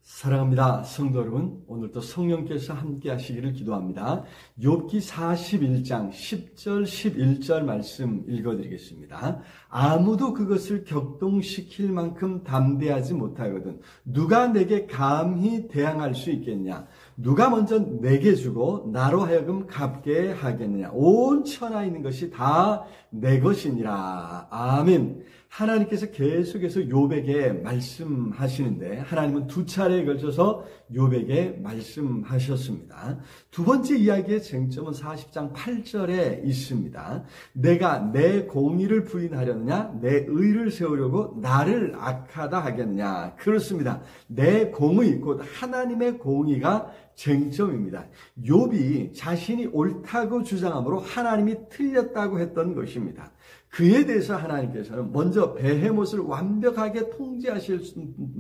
사랑합니다. 성도 여러분, 오늘도 성령께서 함께 하시기를 기도합니다. 욥기 41장 10절 11절 말씀 읽어드리겠습니다. 아무도 그것을 격동시킬 만큼 담대하지 못하거든 누가 내게 감히 대항할 수 있겠냐? 누가 먼저 내게 주고 나로 하여금 갚게 하겠느냐? 온 천하에 있는 것이 다 내 것이니라. 아멘. 하나님께서 계속해서 욥에게 말씀하시는데 하나님은 두 차례에 걸쳐서 욥에게 말씀하셨습니다. 두 번째 이야기의 쟁점은 40장 8절에 있습니다. 내가 내 공의를 부인하려느냐? 내 의를 세우려고 나를 악하다 하겠느냐? 그렇습니다. 내 공의, 곧 하나님의 공의가 쟁점입니다. 욥이 자신이 옳다고 주장함으로 하나님이 틀렸다고 했던 것입니다. 그에 대해서 하나님께서는 먼저 베헤못을 완벽하게 통제하실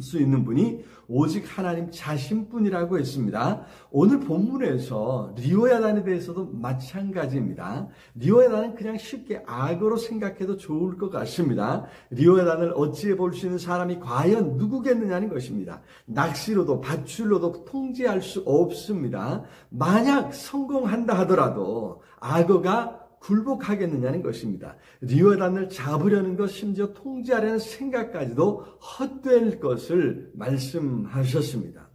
수 있는 분이 오직 하나님 자신뿐이라고 했습니다. 오늘 본문에서 리호야단에 대해서도 마찬가지입니다. 리호야단은 그냥 쉽게 악어로 생각해도 좋을 것 같습니다. 리호야단을 어찌해 볼 수 있는 사람이 과연 누구겠느냐는 것입니다. 낚시로도 밧줄로도 통제할 수 없습니다. 만약 성공한다 하더라도 악어가 굴복하겠느냐는 것입니다. 리호야단을 잡으려는 것, 심지어 통제하려는 생각까지도 헛될 것을 말씀하셨습니다.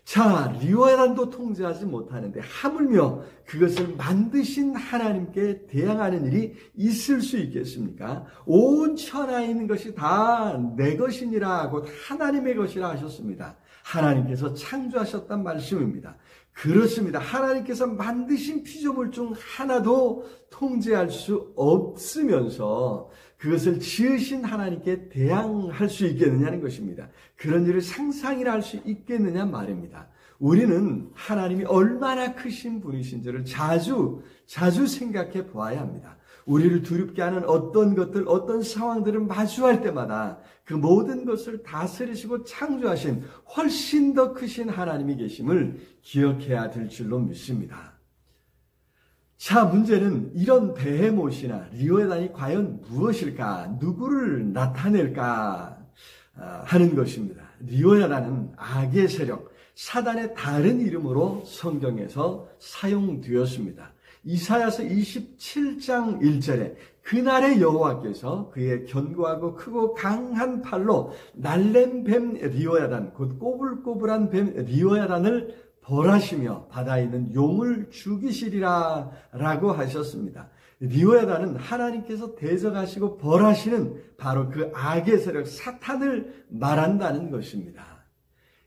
자, 리호야단도 통제하지 못하는데 하물며 그것을 만드신 하나님께 대항하는 일이 있을 수 있겠습니까? 온 천하에 있는 것이 다 내 것이니라 곧 하나님의 것이라 하셨습니다. 하나님께서 창조하셨단 말씀입니다. 그렇습니다. 하나님께서 만드신 피조물 중 하나도 통제할 수 없으면서 그것을 지으신 하나님께 대항할 수 있겠느냐는 것입니다. 그런 일을 상상이나 할 수 있겠느냐 말입니다. 우리는 하나님이 얼마나 크신 분이신지를 자주 생각해 보아야 합니다. 우리를 두렵게 하는 어떤 것들, 어떤 상황들을 마주할 때마다 그 모든 것을 다스리시고 창조하신 훨씬 더 크신 하나님이 계심을 기억해야 될 줄로 믿습니다. 자, 문제는 이런 베헤못이나 리호야단이 과연 무엇일까? 누구를 나타낼까? 하는 것입니다. 리호야단은 악의 세력, 사단의 다른 이름으로 성경에서 사용되었습니다. 이사야서 27장 1절에 그날의 여호와께서 그의 견고하고 크고 강한 팔로 날랜 뱀 리호야단, 곧 꼬불꼬불한 뱀 리호야단을 벌하시며 바다에 있는 용을 죽이시리라 라고 하셨습니다. 리호야단은 하나님께서 대적하시고 벌하시는 바로 그 악의 세력 사탄을 말한다는 것입니다.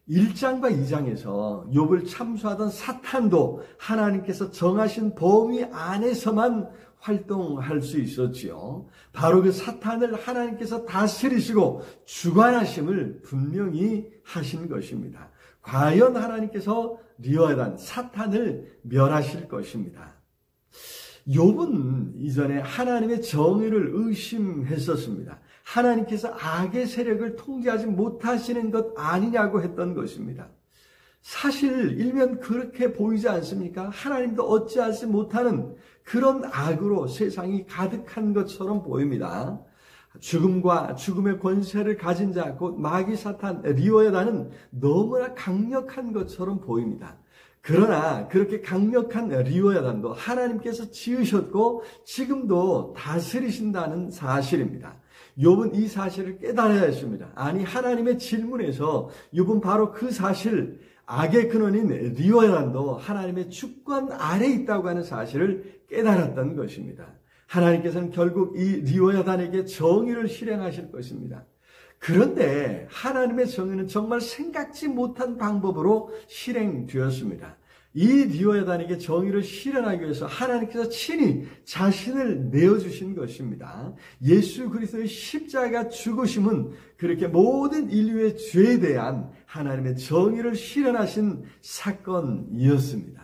1장과 2장에서 욥을 참수하던 사탄도 하나님께서 정하신 범위 안에서만 활동할 수 있었지요. 바로 그 사탄을 하나님께서 다스리시고 주관하심을 분명히 하신 것입니다. 과연 하나님께서 리호야단, 사탄을 멸하실 것입니다. 욥은 이전에 하나님의 정의를 의심했었습니다. 하나님께서 악의 세력을 통제하지 못하시는 것 아니냐고 했던 것입니다. 사실 일면 그렇게 보이지 않습니까? 하나님도 어찌하지 못하는 그런 악으로 세상이 가득한 것처럼 보입니다. 죽음과 죽음의 권세를 가진 자, 곧 마귀 사탄, 리호야단은 너무나 강력한 것처럼 보입니다. 그러나 그렇게 강력한 리호야단도 하나님께서 지으셨고 지금도 다스리신다는 사실입니다. 욥은 이 사실을 깨달아야 했습니다. 아니, 하나님의 질문에서 욥은 바로 그 사실, 악의 근원인 리호야단도 하나님의 주권 아래에 있다고 하는 사실을 깨달았던 것입니다. 하나님께서는 결국 이 리호야단에게 정의를 실행하실 것입니다. 그런데 하나님의 정의는 정말 생각지 못한 방법으로 실행되었습니다. 이 리호야단에게 정의를 실현하기 위해서 하나님께서 친히 자신을 내어주신 것입니다. 예수 그리스도의 십자가 죽으심은 그렇게 모든 인류의 죄에 대한 하나님의 정의를 실현하신 사건이었습니다.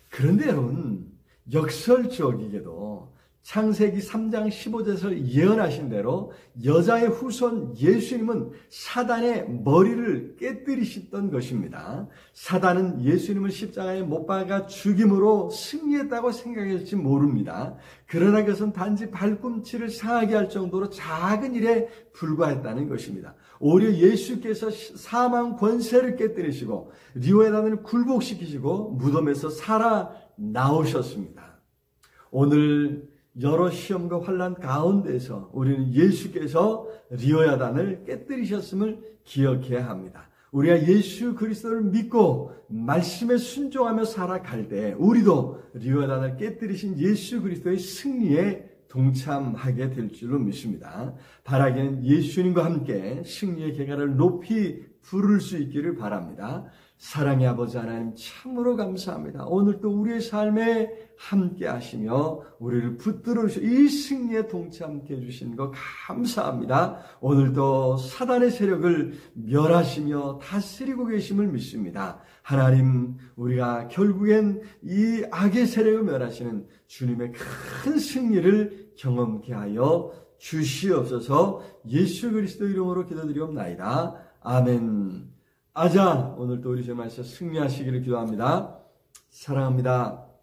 그런데 여러분, 역설적이게도 창세기 3장 15절에서 예언하신 대로 여자의 후손 예수님은 사단의 머리를 깨뜨리셨던 것입니다. 사단은 예수님을 십자가에 못 박아 죽임으로 승리했다고 생각할지 모릅니다. 그러나 그것은 단지 발꿈치를 상하게 할 정도로 작은 일에 불과했다는 것입니다. 오히려 예수께서 사망 권세를 깨뜨리시고 리오에단을 굴복시키시고 무덤에서 살아 나오셨습니다. 오늘 여러 시험과 환난 가운데서 우리는 예수께서 리오야단을 깨뜨리셨음을 기억해야 합니다. 우리가 예수 그리스도를 믿고 말씀에 순종하며 살아갈 때 우리도 리오야단을 깨뜨리신 예수 그리스도의 승리에 동참하게 될 줄로 믿습니다. 바라기는 예수님과 함께 승리의 계가를 높이 부를 수 있기를 바랍니다. 사랑의 아버지 하나님 참으로 감사합니다. 오늘도 우리의 삶에 함께 하시며 우리를 붙들어 주시고 이 승리에 동참케 해주신 것 감사합니다. 오늘도 사단의 세력을 멸하시며 다스리고 계심을 믿습니다. 하나님, 우리가 결국엔 이 악의 세력을 멸하시는 주님의 큰 승리를 경험케 하여 주시옵소서. 예수 그리스도 이름으로 기도드리옵나이다. 아멘. 아자, 오늘도 우리 주님께서 승리하시기를 기도합니다. 사랑합니다.